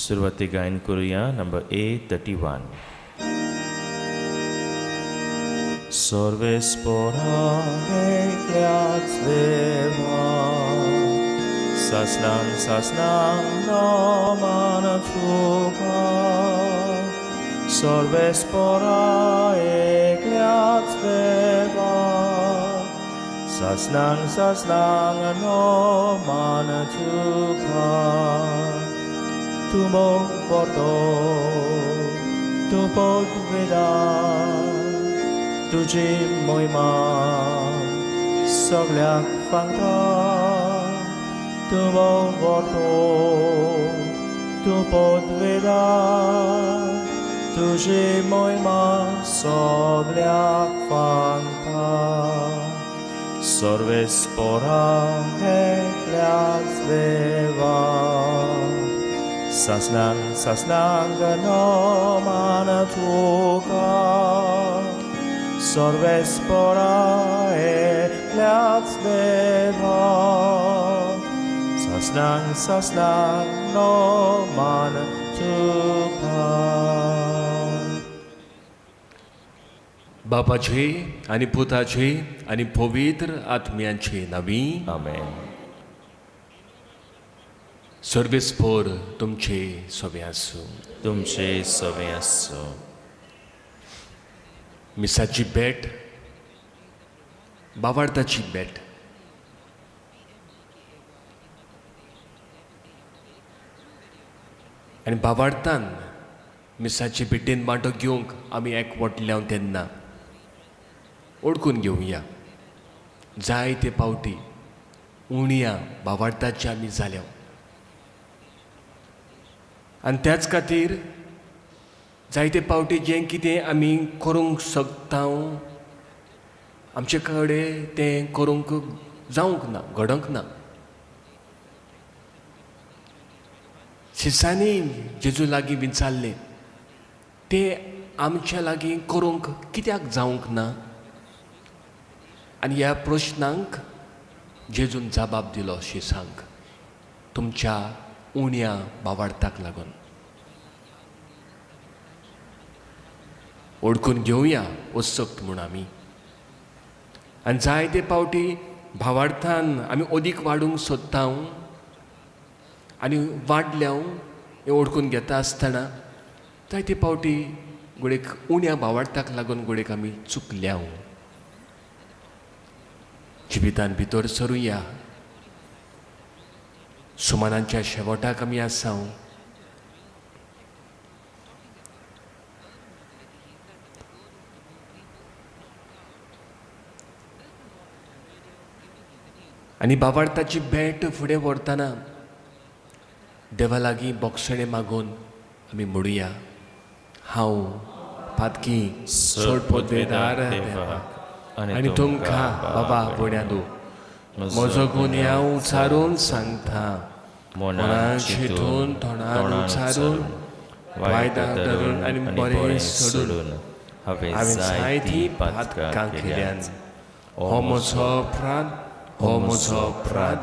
सुरवाती गायन करूया number A31. Sorvespora ekliatsveva Sasnang noman tuka Sorvespora ekliatsveva Sasnang noman tuka Tumo porto tu podveda Tuji môi mang sóc lạc phang tha Tu bao vorto tu podveda Tuji môi mang sóc lạc phang tha Sorvespora ekliatsveva Sasnang noman tuka Sorvespora ekliatsveva Sasnang noman tuka. बापाचे आणि पुताचे आणि पवित्र आत्म्याचे नावी Amen. सर्वेस्पोर तुमचे सोबे आसूं. तुमचे सवे आसो. मिसाची भेट बावार्थाची भेट आनी बावार्थान मिसाचे भेटेन वांटो घेवंक आमी एकवटल्या तेन्ना ओळखून घेवया जायते पावटी उणया बावार्थाचे आमी जाल्या आनी त्याच खातीर जायते पावटी जें कितें आमी करूंक शकता आमचे कडेन तें करूंक जावंक ना घडोंक ना. शिसांनी जेजू लागीं विचारलें तें आमच्या लागीं करूंक कित्याक जावंक ना आनी ह्या प्रश्नांक जेजून जबाब दिलो शिसांक तुमच्या उण्या बावार्थाक लागून. ओळखून घेवया उत्सुक्त म्हूण आमी आनी जायते पावटी भावार्थान आमी अदीक वाडूंक सोदता आनी वाडल्या हें ओळखून घेता आसतना जायते पावटी घोडेक उण्या भावार्थाक लागून घोडेक आमी चुकल्या. जिवितान भितर सरुया सुमानांच्या शेवटाक आमी आसा आनी बावार्थाची भेट फुडें व्हरतना देवा लागीं बोगसणे मागून आमी म्हणुया हांव पातकी सोड पोदवेदार आनी तुमकां बाबा बोड्यादू म्हजो गुन्य हांव उचारून सांगता मनांत चिंतून तोंडान उचारून वायदाक धरून आनी बरें सोडून हांवें जायतीं पातकां केल्यान हो म्हजो अपराध हो म्हजो अपराध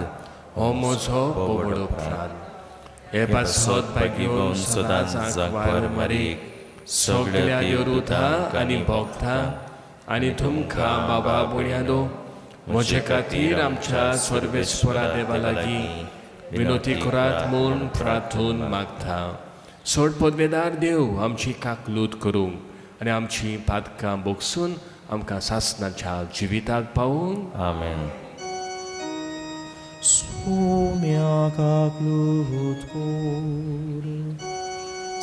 हो म्हजो बोबडो अपराध. हे पासत घेवन सदांच जागवार मारीक सगळ्या देवरुतां आनी भोगतां आनी तुमकां बाबा बोड्यादो म्हजे खातीर आमच्या सर्वेस्परा देवा लागीं विनोती करात म्हूण प्रार्थून मागता. सोड पदवेदार देव आमची काकलूत करूंक आनी आमची पातकां बोगसून आमकां सासणाच्या जिविताक पावूंक. Amen. Sumia kaklut kur,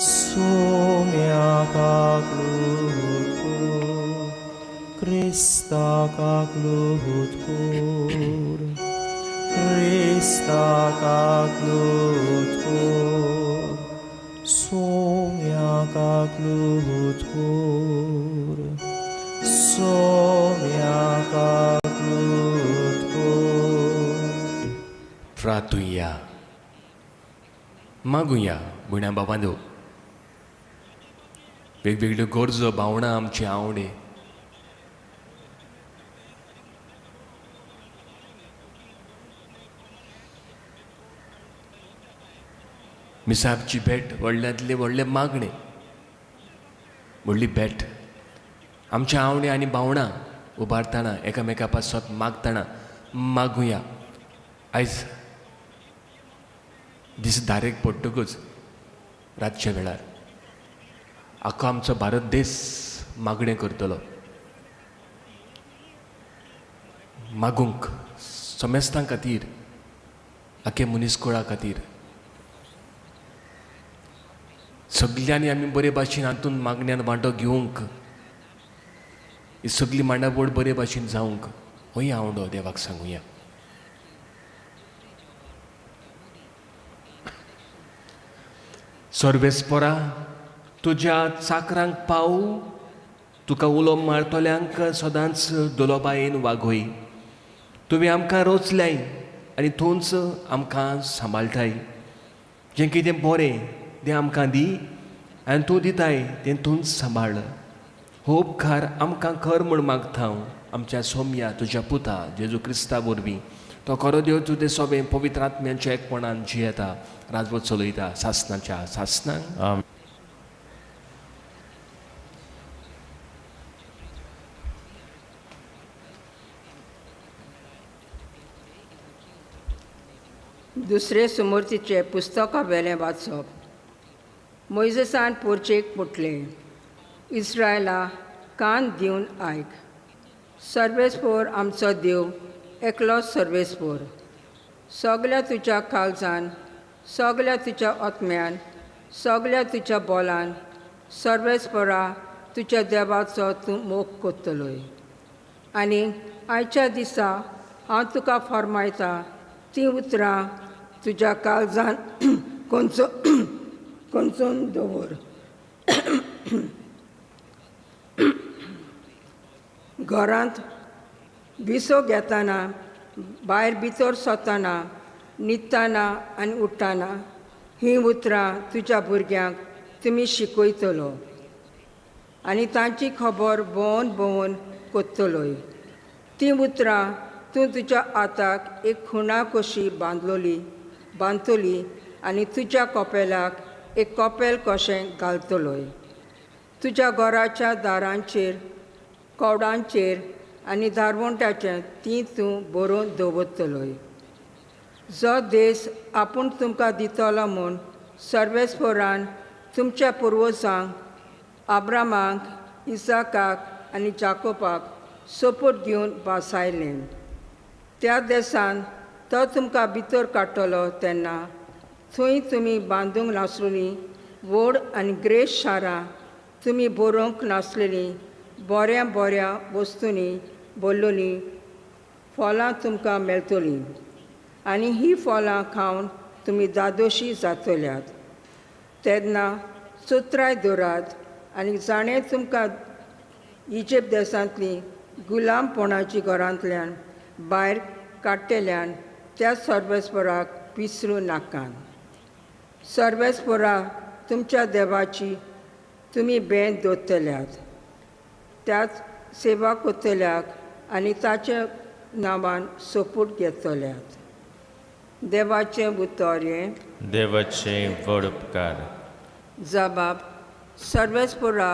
Sumia kaklut kur, Krista kaklut kur, Krista kaklut kur, Sumia kaklut kur, Sumia kaklut kur. प्रार्थुया मागुया गुण्या बाबांदो वेगवेगळ्यो गरजो भावना आमचे आवडे मिसाबची भेट व्हडल्यांतले व्हडले मागणे, व्हडली भेट. आमच्या आवणी आनी भावणां उबारतना एकामेका पासत मागतना मागुया. आयज दीस धारेक पडटकूच रातच्या वेळार आख्खो आमचो भारत देश मागणें करतलो. मागूंक समेस्तां खातीर, आख्खे मनीसकुळा खातीर सगल्यांनी आमी बरे भाशेन हातून मागण्यान वांटो घेवंक, ही सगळी मांडावळ बरे भाशेन जावंक होय आवडो देवाक सांगुया. सर्वेस्परा तुज्या चाकरांक पावू, तुका उलो मारतल्यांक सदांच दोलोबायेन वागोय. तुवें आमकां रोचल्याय आनी थंयच आमकां सांबाळटाय. जें कितें बरें तें आमकां दी आनी तूं दिताय तें थंयच सांबाळ. हो उपकार आमकां कर म्हूण मागता हांव आमच्या सौम्या तुज्या पुता जेजू क्रिस्ता वरवीं. तो खरो देव तुजें सोबें पवित्र आत्म्याच्या एकपणान जियेता, राजवट चलयता सासणाच्या सासणांक. दुसरे सुमूर्तीचे पुस्तका वेलें वाचप. मोइजेसान पोरचेक म्हटले, इस्रायला कान दिवन आयक. सर्वेस्पोर आमचो देव एकलो सर्वेस्पोर. सगल्या तुज्या काळजान, सगल्या तुज्या आत्म्यान, सगल्या तुज्या बोलान सर्वेस्पोरा तुज्या देवाचो तूं मोग कोत्तलोय. आनी आयच्या दिसा हांव तुका फरमायता तीं उतरां तुज्या काळजान कोंचून दवर. घरांत विसो घेतना, भायर भितर सरतना, न्हिदतना आनी उठ्ठना हीं उतरां तुज्या भुरग्यांक तुमी शिकयतलो आनी तांची खबर भोंवन भोंवन कोत्तलोय. तीं उतरां तूं तुज्या हाताक एक खुणा कशी बांदतली आनी तुज्या कपेलाक एक कपेल कशें घालतलोय. तुज्या घराच्या दारांचेर, कवडांचेर आनी दारवंट्याचेर तीं तूं बरोवन दवरतलोय. जो देश आपूण तुमकां दितलो म्हूण सर्वेस्पोरान तुमच्या पुर्वजांक अब्रामाक, इसाकाक आनी जाकोबाक सोपूत घेवन बासायलें. त्या देशान तो तुमकां भितर काडटलो तेन्ना थंय तुमी बांदूंक नासलेलीं व्हड आनी ग्रेस शारां, तुमी बरोवंक नासलेलीं बऱ्या बऱ्या वस्तूंनी भरलेलीं फळां तुमकां मेळटलीं आनी हीं फळां खावन तुमी दादोशी जातल्यात. तेन्ना सुत्राय दवरात आनी जाणें तुमकां इजिप्त देशांतलीं गुलामपणाची घरांतल्यान भायर काडटल्यान त्या सर्वेस्पराक विसरूं नाकात. सर्वेस्परा तुमच्या देवाची तुमी भेट दवरतल्यात, त्याच सेवा कोत्तल्याक आनी ताच्या नांवान सोपूत घेतल्यात. देवाचें उतर हें. देवाचें व्हड उपकार. जबाब. सर्वेस्परा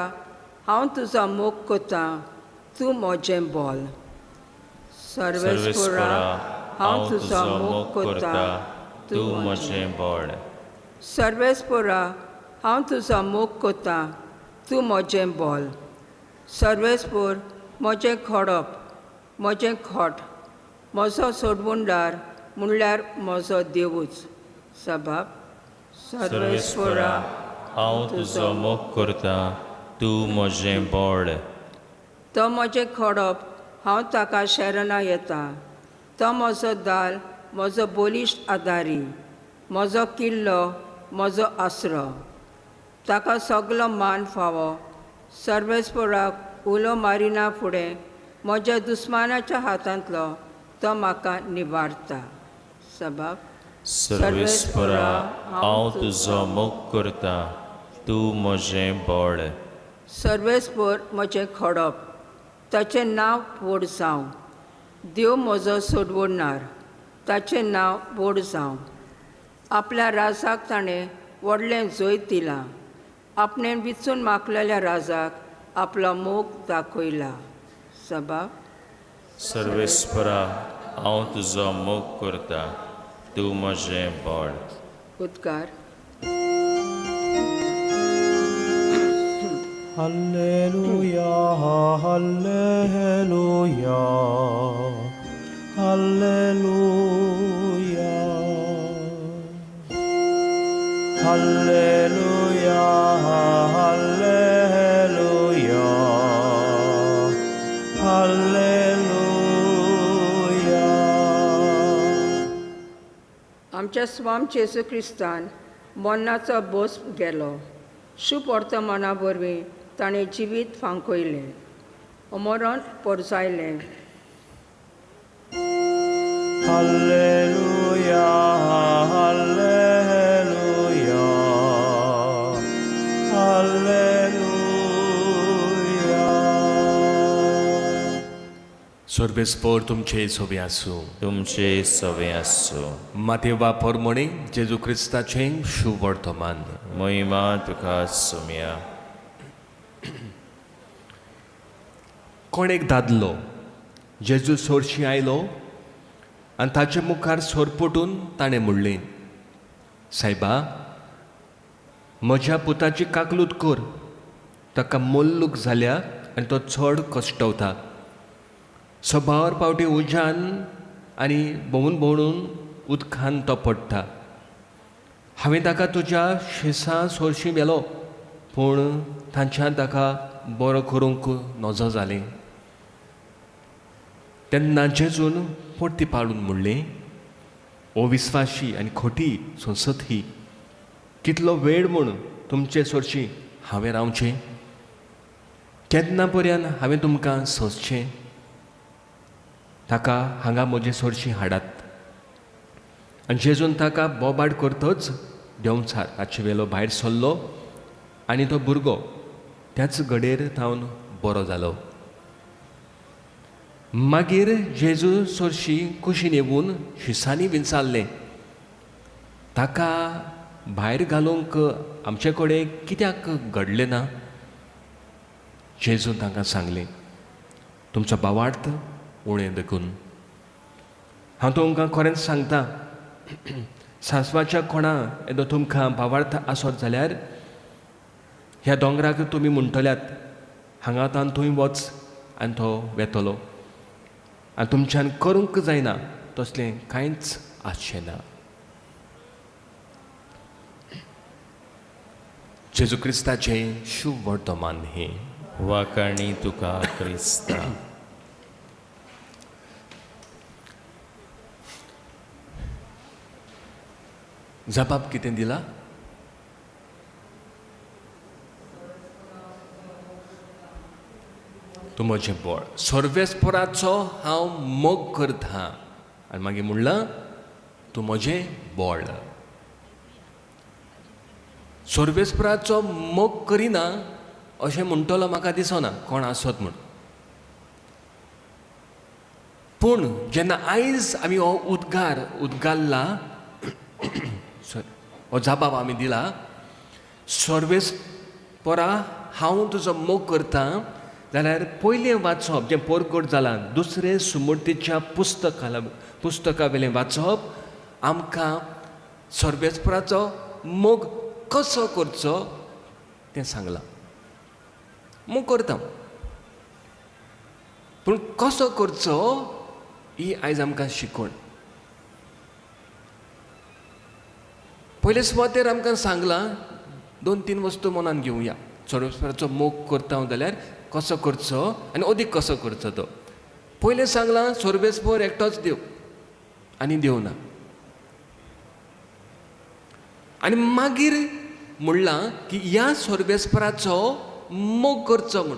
हांव तुजो मोग कोत्तां, तूं म्हजें बोल. सर्वेस्परा हांव तुजो मोग कोत्तां, तूं म्हजें बोल. सर्वेस्परा हांव तुजो मोग कोत्तां, तूं म्हजें बोल. सर्वेस्पोर म्हजें खडप, म्हजें खोट, म्हजो सोडवणदार म्हणल्यार म्हजो देवूच. सबाब. सर्वेस्परा हांव तुजो मोग करतां, तूं म्हजें बोल. तो म्हजें खडप, हांव ताका शरणां येतां. तो म्हजो दाल, म्हजो बोलिश्ट आदारी, म्हजो किल्लो, म्हजो आसरो. ताका सगलो मान फावो. सर्वेस्पराक उलो मारिना फुडें म्हज्या दुस्मानाच्या हातांतलो तो म्हाका निवारता. सबाब. सर्वेस्परा हांव तुजो मोग करतां, तूं म्हजें बोल. सर्वेस्पर म्हजें खडप, ताचें नांव व्हड जावं. देव म्हजो सोडवणदार, ताचें नांव व्हड जावं. आपल्या राजाक ताणें व्हडलें जैत दिलां. आपणें विचून मागलेल्या राजाक आपलो मोग दाखयला. सभा सर्वेस्परा हांव तुजो मोग करता, तूं म्हजें बोड. उद्गार. Halleluja, halleluja, halleluja. Halleluja, halleluja, halleluja. आमच्या स्वाम जेजू क्रिस्तान मरणाचो बोस गेलो. शुभ वर्तमाना वरवीं ताणें जिवीत फांकयलें. अमरण परजायलें. Halleluja, halleluja, halleluja. सर्वेस्पर तुमचे सोबे आसूं. तुमचे सवे आसूं. मातेवा पोरमोणे जेजू क्रिस्ताचें शुभ वर्तमान. महिमा तुका सुम्या. कोण एक दादलो जेजू सोरशी आयलो आनी ताचे मुखार सोर पटून ताणें म्हणलें, सायबा, म्हज्या पुताची काकलूत कर. ताका मोल्लूक जाल्या आनी तो चड कश्टवता. सभावर पावटी उज्यान आनी भोंवून भोंवून उदकान तो पडटा. हांवें ताका तुज्या शेसां सोरशी व्हेलो, पूण तांच्यान ताका बरो करूंक नजो जालें. तेन्ना जेजून परती पाडून म्हणलें, अविस्वाशी आनी खोटी संसत ही, कितलो वेळ म्हूण तुमचे सोरशी हांवें रावचें? केन्ना पर्यंत हांवें तुमकां सोंसचें? ताका हांगा म्हजे सोरशी हाडात. आनी जेजून ताका बोबाड करतच देंवचार ताचे वेलो भायर सरलो आनी तो भुरगो त्याच घडयेर थावन बरो जालो. मागीर जेजू सोरशी कुशीन येवून शिसांनी विचारलें, ताका भायर घालूंक आमचे कडेन कित्याक घडलें ना? जेजून तांकां सांगलें, तुमचो भावार्थ उणें देखून. हांव तुमकां खरेंच सांगता, सांसवाच्या कोणा येदो तुमकां भावार्थ आसत जाल्यार ह्या दोंगराक तुमी म्हणटल्यात, हांगातान थंय वच, आनी तो वेतलो. आनी तुमच्यान करूंक जायना तसलें कांयच आसचें ना. जेजू क्रिस्ताचें शुभ वर्तमान हें. वाकाणी तुका क्रिस्ता. जबाब कितें दिला? तूं म्हजें बोळ. सर्वेस्पराचो हांव मोग करता. आनी मागीर म्हणलां, तूं म्हजें बोळ. सर्वेस्पराचो मोग करिना अशें म्हणटलो म्हाका दिसना कोण आसत म्हूण. पूण जेन्ना आयज आमी हो उद्गारला हो जबाब आमी दिला, सर्वेस्परा हांव तुजो मोग करता, जाल्यार पयलें वाचप जें पोरगोट जालां, दुसरें सुमृतीच्या पुस्तका वेलें वाचप आमकां सर्वेस्पराचो मोग कसो करचो तें सांगलां. मोग करता, पूण कसो करचो ही आयज आमकां शिकवण. पयले सुवातेर आमकां सांगलां 2-3 वस्तू मनान घेवया. सर्वेस्पराचो मोग करता जाल्यार कसो करचो आनी अदीक कसो करचो तो. पयलें सांगलां सर्वेस्पर एकटोच देव आनी देव ना. आनी मागीर म्हणलां की ह्या सर्वेस्पराचो मोग करचो म्हूण.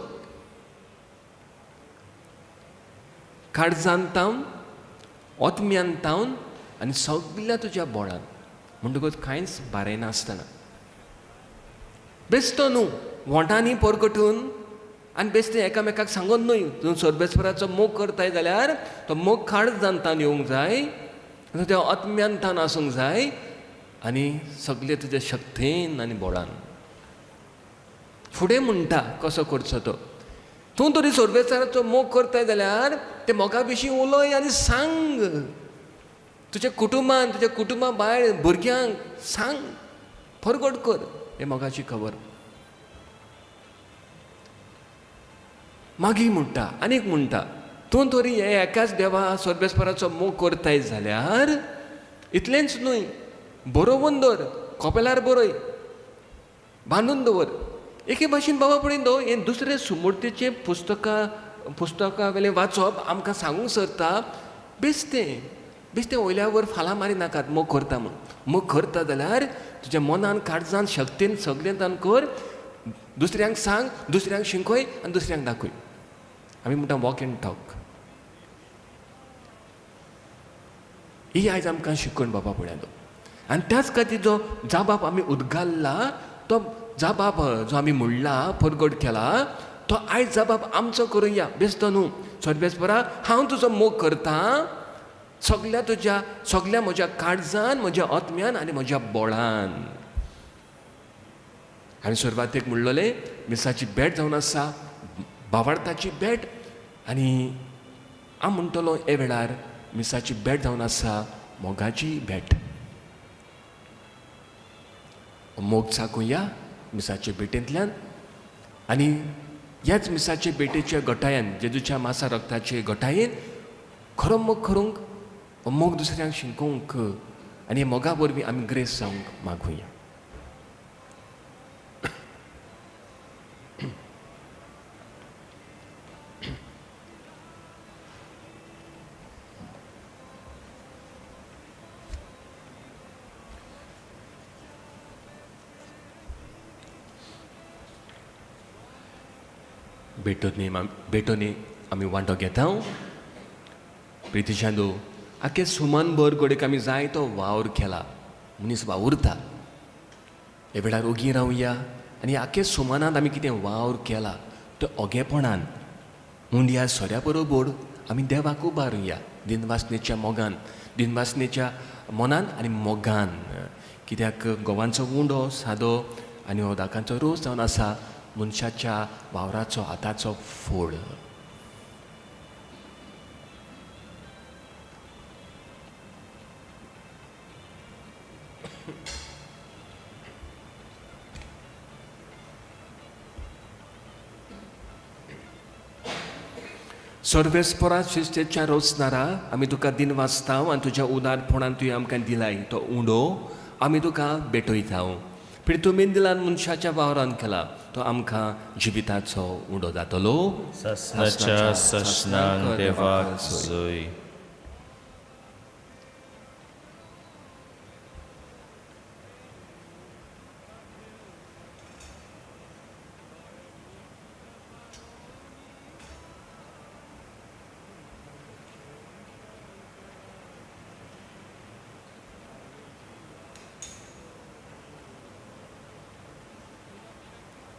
काळजांतावन, ओतम्यांतावन आनी सगळ्या तुज्या बोळान. म्हणटकूच कांयच बारें नासतना. बेश्तो न्हू वोटांनी परगटून आनी बेश्टें एकामेकाक सांगून न्हय. तूं सर्वेस्पराचो मोग करताय जाल्यार तो मोग काळजांतान येवंक जाय, तो आत्म्यांतान आसूंक जाय आनी सगळे तुजे शक्तीन आनी बळान फुडें म्हणटा कसो करचो तो. तूं तरी सर्वेस्पराचो मोग करताय जाल्यार ते मोगा विशीं उलय आनी सांग. तुज्या कुटुंबान तुज्या कुटुंबा भायर भुरग्यांक सांग, परगट कर हे मोगाची खबर. मागीर म्हणटा आनीक म्हणटा तूं तरी हे एकाच देवा सर्वेस्पराचो मोग करताय जाल्यार इतलेंच न्हय, बरोवन दवर, कपेलार बरय, बांदून दवर. एके भाशेन बाबा पळय न्हू, हे दुसरे सुमूर्तीचें पुस्तकां वेलें वाचप आमकां सांगूंक सोदता बेश्टें वयल्या वयर फालां मारी नाकात मोग करता म्हूण. मोग करता जाल्यार तुज्या मनान काळजान शक्तीन सगळें तान कर, दुसऱ्यांक सांग, दुसऱ्यांक शिकय आनी दुसऱ्यांक दाखय. आमी म्हणटा वॉक एंड टॉक. ही आयज आमकां शिकून बाबा पळयालो. आनी त्याच खातीर जो जाबाब आमी उद्गारला, तो जाबाब जो आमी म्हणला, परगट केला, तो आयज जाबाब आमचो करुया. बेश्टो न्हू. सर्वेस्परा, हांव तुजो मोग करतां सगळ्या म्हज्या काळजान, म्हज्या आत्म्यान आनी म्हज्या बोळान. हांवें सुरवातेक म्हणलोलें मिसाची भेट जावन आसा, भावार्थाची भेट. आनी हांव म्हणटलो हे वेळार मिसाची भेट जावन आसा मोगाची भेट. मोग चाकुया मिसाचे भेटेंतल्यान. आनी ह्याच मिसाचे भेटेच्या घटायेन, जेजूच्या मासा रक्ताचे घटायेन खरो मोग करूंक, मोग दुसऱ्यांक शिकोवंक आनी मोगा वरवीं आमी ग्रेस जावंक मागुया. भेटोनी आमी वांटो घेता. प्रितीशांदू, आख्खे सुमान भर गोडेक आमी जाय तो वावर केला, मनीस वावुरता. हे वेळार ओगी रावया आनी आख्खे सुमानांत आमी कितें वावर केला तो ओगेपणान मुंड्या सोऱ्या बरोबर आमी देवाक उबारुया. दिनवासनेच्या मोगान, दिनवासनेच्या मनान आनी मोगान. कित्याक गोवांचो उंडो सादो आनी हो दाकांचो रोस जावन आसा मनशाच्या वावराचो हाताचो फोड. सर्वेस्परा शिस्तेच्या रोसनारा आमी तुका दिन वाचताव आनी तुज्या उदारपणान तुवें आमकां दिलाय तो उंडो आमी तुका भेटयताव. प्रितुमेन दिलान मनशाच्या वावरान केला तो आमकां जिविताचो उंडो जातलो. ससनाच्या ससनान देवाक जोय.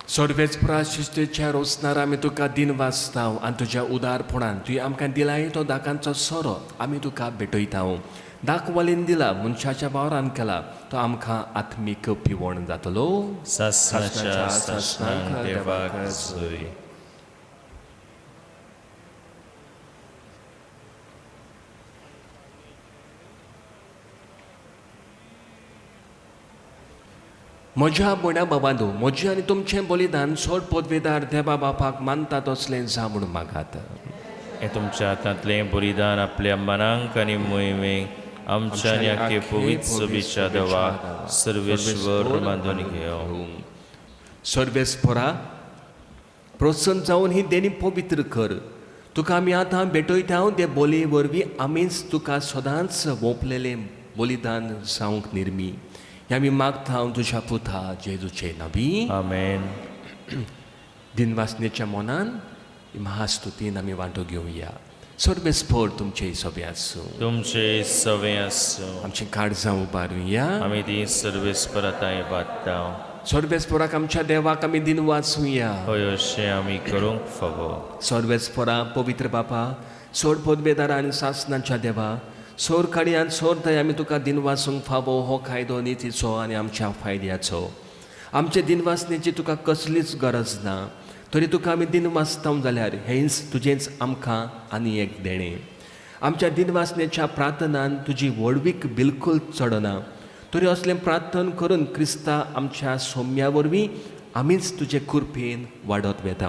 सर्वेस्परा शिस्तेच्या रोसनार आमी तुका दिन वाचताव आनी तुज्या उदारपणान तुवें आमकां दिलाय तो दाकांचो सोरो आमी तुका भेटयताव. दाक वलेन दिला मनशाच्या वावरान केला तो आमकां आत्मीक पिवण जातलो. ससनाच्या ससनान देवाक जोय. म्हज्या बोण्या बाबांदू, म्हजें आनी तुमचें बलिदान सोड पदवेदार देवा बापाक मानता तसलें जा म्हूण मागात. हे तुमच्या हातांतलें बलिदान आपल्या मनांक आनी मोहिमेक आमच्या आनी आख्खे पवित्र सभेच्या देवाक सर्वेश्वर बांदून घेवं. सर्वेस्परा, प्रोत्सन जावन ही देणी पवित्र कर. तुका आमी आतां भेटयता ते बोलये वरवीं आमीच तुका सदांच ओंपलेलें बलिदान जावंक निर्मी. हे आमी मागता तुज्या पुता जेजूचे नांवी. आमेन. दिनवासनेच्या मनान महास्तुतीन आमी वांटो घेवया. सर्वेस्पर तुमचे सवे आसूं. तुमचे सवे आसूं. आमची काळजां उबारुया. आमी ती सर्वेस्पराताय बादता. सर्वेस्पराक आमच्या देवाक आमी दिन वाचुया. हय अशें आमी करूंक फावो. सर्वेस्परा पवित्र बापा, सोड पदवेदार आनी सासनाच्या देवा, सोर काळयांत सोर थंय आमी तुका दिनवासूंक फावो हो कायदो नितीचो आनी आमच्या फायद्याचो. आमचे दिनवासनेची तुका कसलीच गरज ना, तरी तुका आमी दिनवासतां जाल्यार हेंच तुजेंच आमकां आनी एक देणें. आमच्या दिनवासनेच्या प्रार्थनान तुजी वडवीक बिलकुल चडना, तरी असलें प्रार्थन करून क्रिस्ता आमच्या सौम्या वरवीं आमीच तुजे कृपेन वाडत वेता.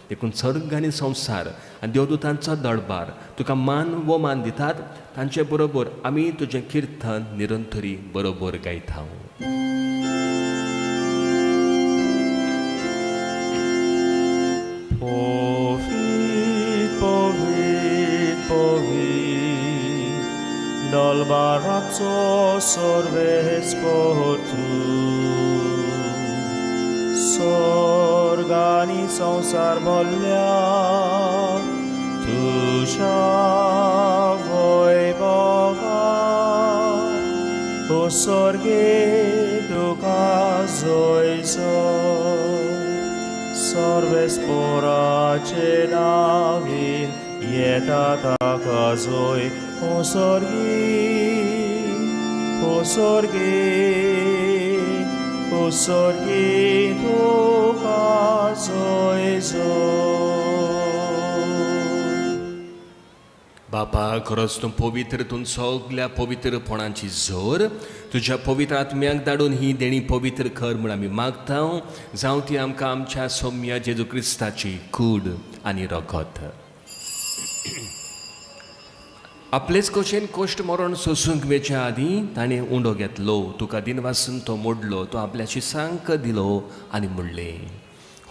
देखून सर्ग आनी संवसार आनी देवदूतांचो दळबार तुका मान वो मान दितात. तांचे बरोबर आमी तुजें किर्तन निरंतरी बरोबर गायता. Povit, povit, povit, dall'barazzo sorves portu, sorgani संसार भरल्या, तुझ्या वैभवार, o sorge तुका जोयचो. Sorves porace navin, ieta taca zoi, o sorgi tuca zoi बापा, खरोच तूं पवित्रतून सगल्या पवित्रपणाची जोर तुज्या पवित्र आत्म्याक धाडून ही देणी पवित्र कर म्हूण आमी मागता. जावं ती आमकां आमच्या सौम्य जेजू क्रिस्ताची कूड आनी रगत. आपलेच कशेन कोश्ट मरण सोसूंक वेच्या आदीं ताणें उंडो घेतलो, तुका दिनवासून तो मोडलो, तो आपल्या शिसांक दिलो आनी म्हणलें,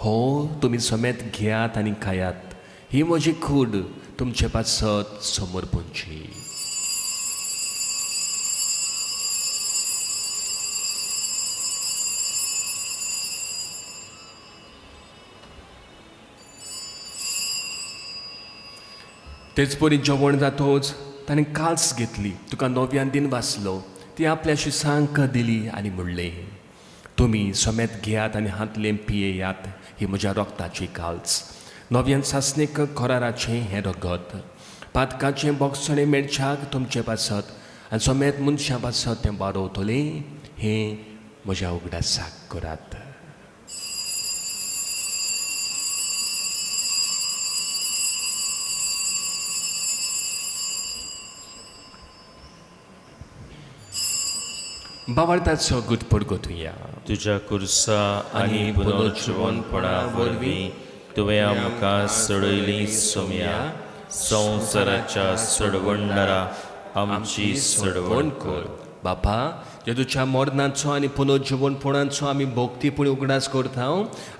हो तुमी समेत घेयात आनी खायात, ही म्हजी कूड तुमचे पासत समर्पणची. तेच परी जेवण जातोच ताणें काल्स घेतली, तुका नव्यान दिन वाचलो, ती आपल्या शिसांक दिली आनी म्हणलें, तुमी समेत घेयात आनी हातलें पियेयात, ही म्हज्या रोगताची काल्स. नव्यान सासणेक खोराराचें हें रगत. पातकाचें बोगसणें मेळच्याक तुमचे पासत आनी समेत मनशां पासत तें बारोवतलें, हें म्हज्या उगडासाक करात. बावळताचो गुटपड गोतुया. तुझ्या कुर्सा आनी पुनर्जीवनपणा वरवीं तुवें आमकां सडयली सोम्या, संवसाराच्या सडवणदारा आमची सडवण कर. बापा, जेजूच्या मरणाचो आनी पुनर्जीवनपणाचो आमी भोक्तीपण उगडास करता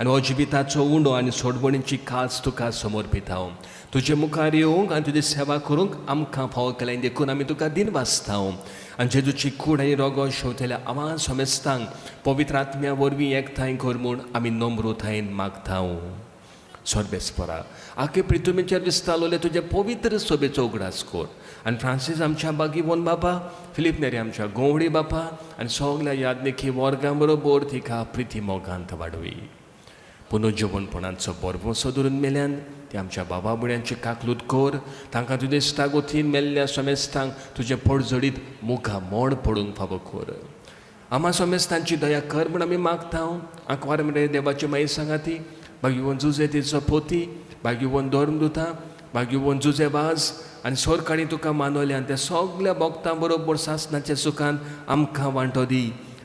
आनी अजिबिताचो उंडो आनी सोडवणीची कास तुका समर्पिता. तुजे मुखार येवंक आनी तुजी सेवा करूंक आमकां फावो केलें देखून आमी तुका दिन वाचता. आनी जेजूची कूड आनी रगत शेवतेल्या आवाज समेस्तांक पवित्र आत्म्या वरवीं एकठांय कर म्हूण आमी नम्रतायेन मागता. सर्वेस्परा, आखे पृथ्वीचेर दिसतालोले तुजे पवित्र सोबेचो उगडास कर. आनी फ्रांसीस आमच्या बागीवन बापा, फिलीप नेरी आमच्या गोवडी बापा आनी सगल्या यादनेखी वर्गां बरोबर तिका प्रिती मोगांत वाडवी. पुनर्जीवनपणाचो बरवसो धरून मेल्यान ते आमच्या बाबा बुड्यांची काकलूत कर. तांकां तुजे इश्टागोतीन मेल्ल्या समेस्तांक तुजे पडझडीत मुखां मोड पडूंक फावो कर. आम्हा समेस्तांची दया कर म्हूण आमी मागता. आंकवार म्हणटा देवाची माई सांगाती, भाग्यवन जुजे तिचो पोती, भाग्यवन धर्मदुता, भाग्यवन जुजे वाज आनी सोरकाणी तुका मानवले आनी त्या सगल्या भक्तां बरोबर सासणाच्या सुखान आमकां वांटो दी.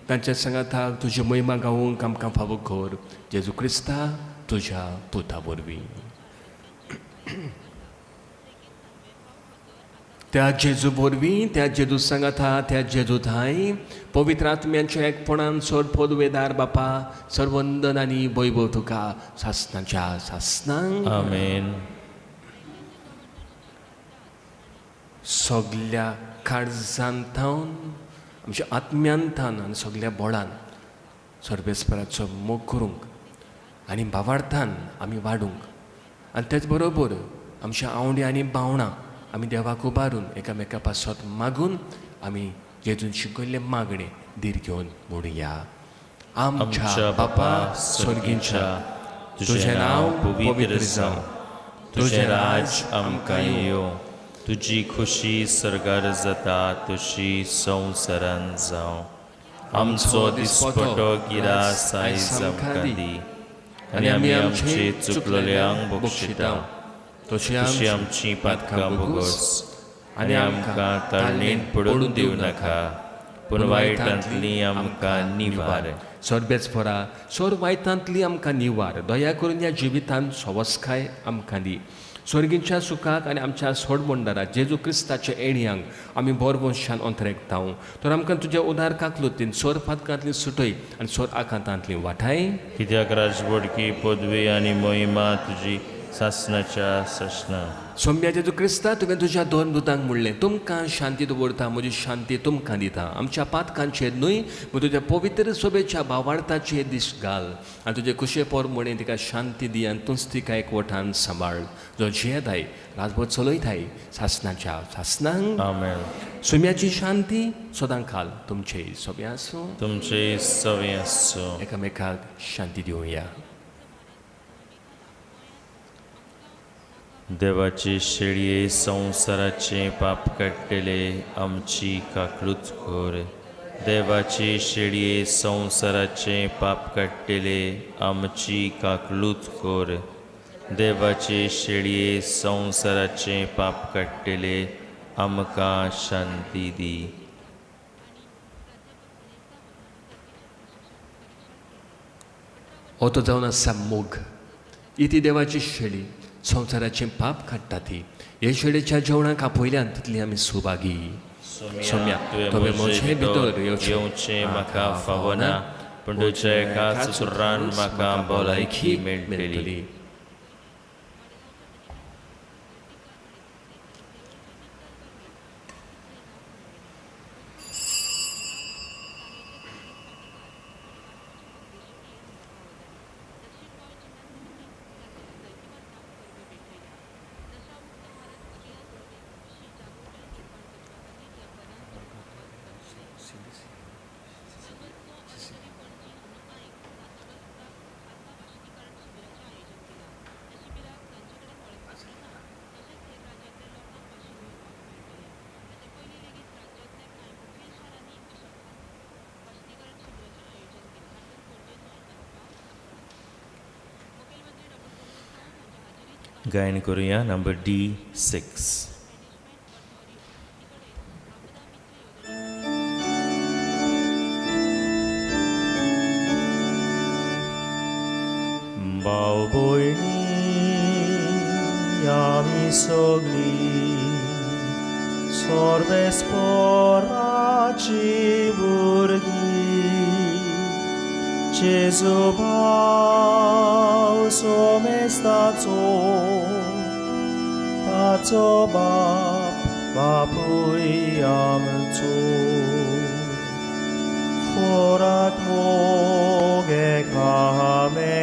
तांच्या सांगाताक तुजी महिमा गावूंक आमकां फावो कर. जेजू क्रिस्ता तुज्या पुता वरवीं. त्या जेजू वरवीं, त्या जेजू सांगाता, त्या जेजू थंय पवित्र आत्म्याच्या एकपणान सोड पदवेदार बापा, सर्वंदन आनी वैभव तुका सासणाच्या सासणांक. आमेन. सगल्या काळजांतावन आमच्या आत्म्यांतान आनी सगल्या बोडान सर्वेस्पराचो मोग करूंक आनी भावार्थान आमी वाडूंक आनी तेच बरोबर आमच्या आवडी आनी भावणां आमी देवाक उबारून एकामेका पासत मागून आमी जेजून शिकयल्ले मागणे धीर घेवन म्हणुया. आमच्या बापा स्वर्गींच्या, तुजें नांव पवित्र जावं, तुजें राज आमकां येवं, तुजी खुशी सरगार जाता तशी संवसारान जावं. आमचो दिसपटो गिरास आयज आमकां दी, आनी आमी आमचे चुकलेल्यांक बक्षिता. तशी आमची पातकां भोगोस, आनी आमकां ताळणेंत पडून दिवं नाका, पूण वायटांतली आमकां निवार. सोरबेचफोरा सोर वायतांतली आमकां निवार. दया करून ह्या जिवितांत सवस्काय आमकां दी. स्वर्गीच्या सुखाक आनी आमच्या सोडमोंडारा जेजू क्रिस्ताच्या येणयांक आमी बोर वंशान अंतरेकताव. तर आमकां तुज्या उदार काकलुतीन सोर पातकांतली सुटय आनी सोर आकांतांतली वाठाय. कित्याक राजवडकी पदवी आनी मोहिमा तुजी सासणाच्या ससना. सोम्या जेजू क्रिस्ता तुवें तुज्या दोन दुतांक म्हणलें, तुमकां शांती दवरता, म्हजी शांती तुमकां दिता. आमच्या पातकांचेर न्हय, पूण तुज्या पवित्र सोबेच्या भावार्थाचेर दीस घाल आनी तुजे कुशे पोर म्हणें तिका शांती दी आनी तूंच तिका एकवटान सांबाळ. जो जेदाय राजभर चलयताय सासणाच्या सासनांक. आमेन. सोम्याची शांती सदां खाल तुमचे सोबे आसूं. तुमचे सवे आसूं. एकामेकाक शांती दिवया. देवाचे शेळये संवसाराचे पाप काडटले आमची काकलूत कर. देवाचे शेळये संवसाराचे पाप काडटले आमची काकलूत कर. देवाचे शेळये संवसाराचे पाप काडटले आमकां शांती दी. ओतो जावन आसा मोग. ही देवाची शेळी संवसाराचें पाप काडटा ती. हे शेळेच्या जेवणाक आपयल्यान तितली आमी सुभागी. सोम्या तुवें म्हजे भितर येवचें म्हाका फावना, पूण तुज्या एकाच सुरान म्हाका भलायकी मेळटली. गायन करुया नंबर D6. भाव भयणी आमी सगळी सोर्बेस्पोराची भुरगीं जेजू भाव सोमेस्ताचो ताचो बापूय आमचो खोराक मोग एकामेकाचो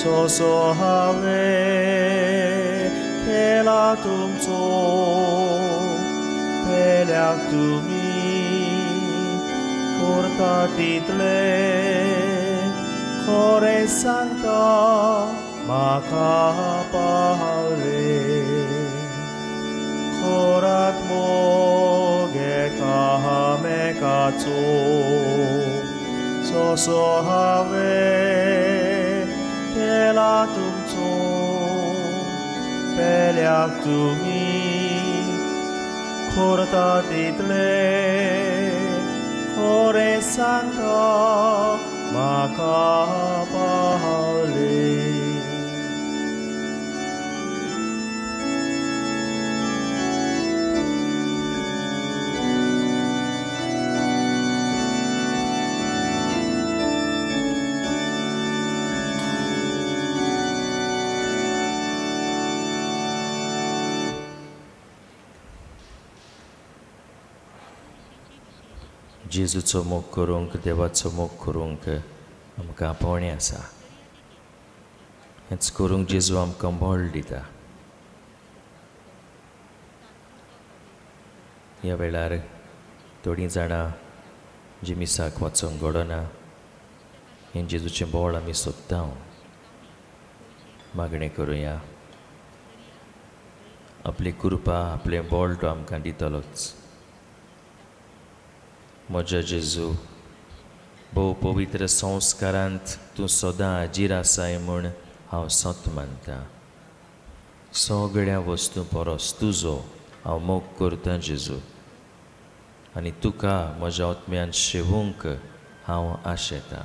सोसो हांवें केला तुमचो पेल्याक तुमी करता तितले खरें सांगता म्हाका पावले खोराक मोग एकामेकाचो सोसो हांवें केला तुमचो पेल्याक तुमी करता तितले खरें सांगता म्हाका पावले. जेजूचो मोग करूंक देवाचो मोग करूंक आमकां आपोवणें आसा. हेंच करूंक जेजू आमकां बोळ दिता. ह्या वेळार थोडीं जाणां जी मिसाक वचोंक घडना हें जेजूचें बोळ आमी सोदता. मागणें करुया. आपली कृपा आपले बोळ तो आमकां दितलोच. म्हज्या जेजू, भोव पवित्र संस्कारांत तूं सदां हाजीर आसाय म्हूण हांव सत मानतां. सगळ्या वस्तू परस तुजो हांव मोग करतां जेजू, आनी तुका म्हज्या आत्म्यान शेवूंक हांव आशेतां.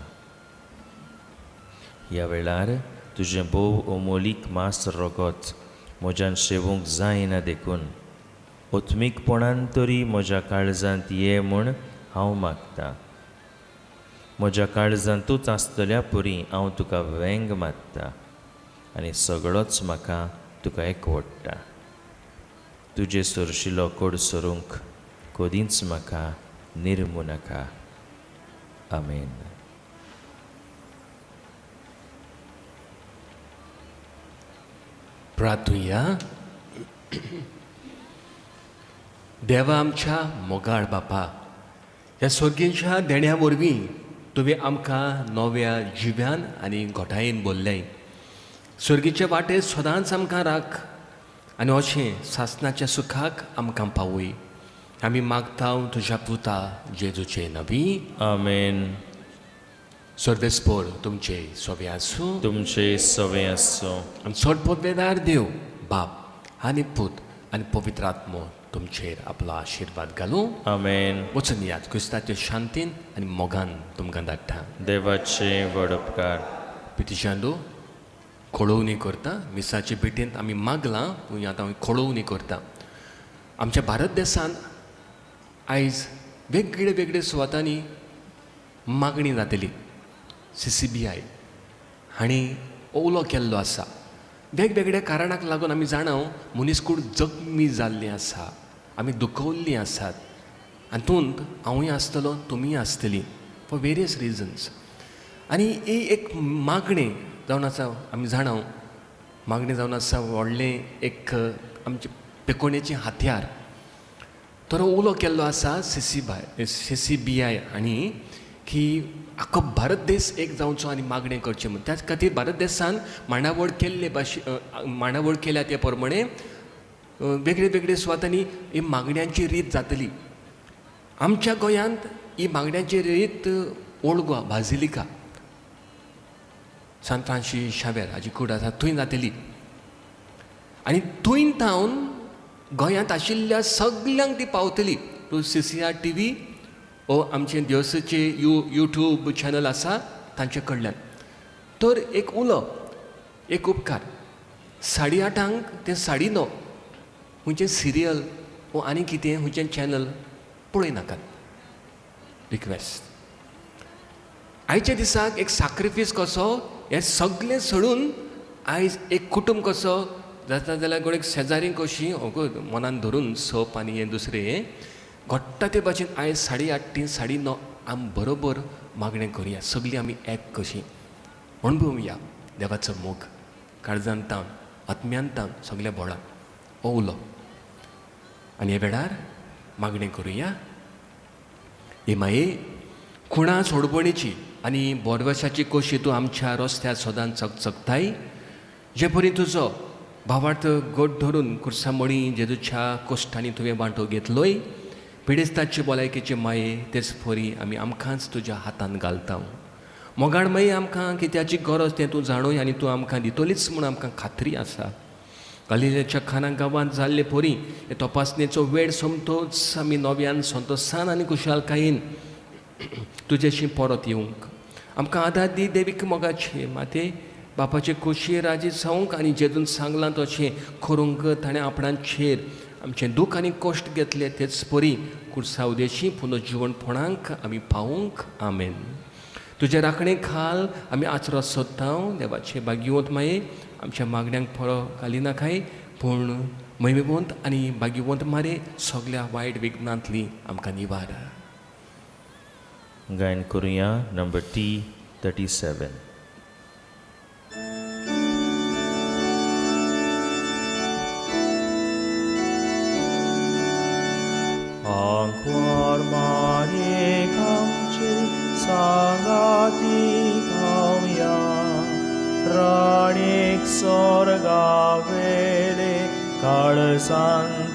ह्या वेळार तुजें भोव अमोलीक मास रगत म्हज्यान शेवूंक जायना देखून ओत्मीकपणान तरी म्हज्या काळजांत ये म्हूण हांव मागतां. म्हज्या काळजांतूच आसतल्या परी हांव तुका वेंग मात्तां आनी सगळोच म्हाका तुका एकवडटा. तुजे सरशिलो कोड सरूंक कदींच म्हाका निर्मू नाका. आमेन. प्रार्थुया. देवा आमच्या मोगाळ बापा, ह्या स्वर्गीच्या देण्या वरवीं तुवें आमकां नव्या जिव्यान आनी घोटायेन भरलें. स्वर्गीचे वाटे सदांच आमकां राख आनी अशें सासणाच्या सुखाक आमकां पावय. आमी मागता तुज्या पुता जेजूचे नवी. आमेन. सर्वेस्पोर तुमचे सवे आसूं. तुमचे सवे आसूं. आनी चड पदवेदार देव बाप आनी पूत आनी पवित्र आत्मो तुमचेर आपलो आशिर्वाद घालूं. आमेन. वचून याद क्रिस्ताचे शांतीन आनी मोगान तुमकां धाडटा. देवाचे व्हड उपकार. पितिशांडू खोळवणी करता. मिसाचे भेटेंत आमी मागलां, पूण आतां खोळवणी करता. आमच्या भारत देशांत आयज वेगळे वेगळे सुवातांनी मागणी जातली. CCBI हांणी उलो केल्लो आसा. वेगवेगळ्या कारणाक लागून आमी जाणां मनीसकूड जखमी जाल्लीं आसा, आमी दुखवल्लीं आसात. हातूंत हांवूय आसतलो, तुमीय आसतलीं, फॉर वेरियस रिजन्स. आनी ही एक मागणी जावन आसा. आमी जाणां मागणी जावन आसा व्हडलें एक आमचे पेकोणेचें हात्यार. तो उलो केल्लो आसा CCBI हांणी की आख्खो भारत देश एक जावचो आनी मागणें करचें म्हूण. त्याच खातीर भारत देशान मांडावळ केल्ले मांडावळ केल्या ते प्रमाणे वेगळे वेगळे सुवातांनी ही मागण्यांची रीत जातली. आमच्या गोंयांत ही मागण्यांची रीत ओल्ड गोवा बाजिलिका सान फ्रांसीस शावेर हाजी कूड आसा थंय जातली. आनी थंय थावन गोंयांत आशिल्ल्या सगल्यांक ती पावतली. टू CCR TV ओ आमचे दिवसाचे YouTube चॅनल आसा तांचे कडल्यान. तर एक उलो, एक उपकार, 8:30 ते 9:30 खंयचें सिरियल वो आनी कितें खंयचें चॅनल पळय नाकात. रिक्वेस्ट. आयच्या दिसाक एक सॅक्रिफीस कसो हें सगळें सोडून आयज एक कुटुंब कसो जाता जाल्यार कोण एक शेजारी कशी मनान धरून सोप आनी हें दुसरें घडटा ते भाशेन आयज 8:30 ते 9:30 आमी बरोबर मागणें करुया. सगळीं आमी एक कशीं अणभवुया देवाचो मोग काळजांतान आत्म्यांतान सगळ्या बोळान हो उलो. आनी हे वेळार मागणें करुया. हे माये खुणा सोडपणेची आनी बोरवशाची कोशी तूं आमच्या रस्त्यार सदांच चकचकताय. जे परी तुजो भावार्थ गोट धरून कुर्सामणी जेजूच्या कोश्टांनी तुवें वांटो घेतलोय. पिडेस्ताचे भलायकेचे माये तेच परी आमी आमकांच तुज्या हातान घालता. मोगाळ माये आमकां कित्याची गरज तें तूं जाणूय आनी तूं आमकां दितलीच म्हूण आमकां खात्री आसा. गलिलेच्या खाना गांवांत जाल्ले परी हे तपासणेचो वेळ सोमतोच आमी नव्यान संतोसान आनी खुशालकायेन तुजेशी परत येवंक आमकां आदार दी. देवीक मोगाचे माते बापाचे खोशये राजी जावंक आनी जेजून सांगलां तशें करूंक ताणें आपणाचेर आमचें दूख आनी कोश्ट घेतले तेच परी कुर्सा उदेशी पुनर्जीवणपणांक आमी पावूंक. आमेन. तुजे राखणे खाल आमी आचरो सोदता. देवाचे भाग्यवंत माये आमच्या मागण्यांक फळो घाली नाकाय, पूण महिमेवंत आनी भाग्यवंत मारे सगळ्या वायट विघ्नांतली आमकां निवार. गायन करुया number T37. Angkor mani kamchi sangati kauya Ranik sorga vele काळसांतावन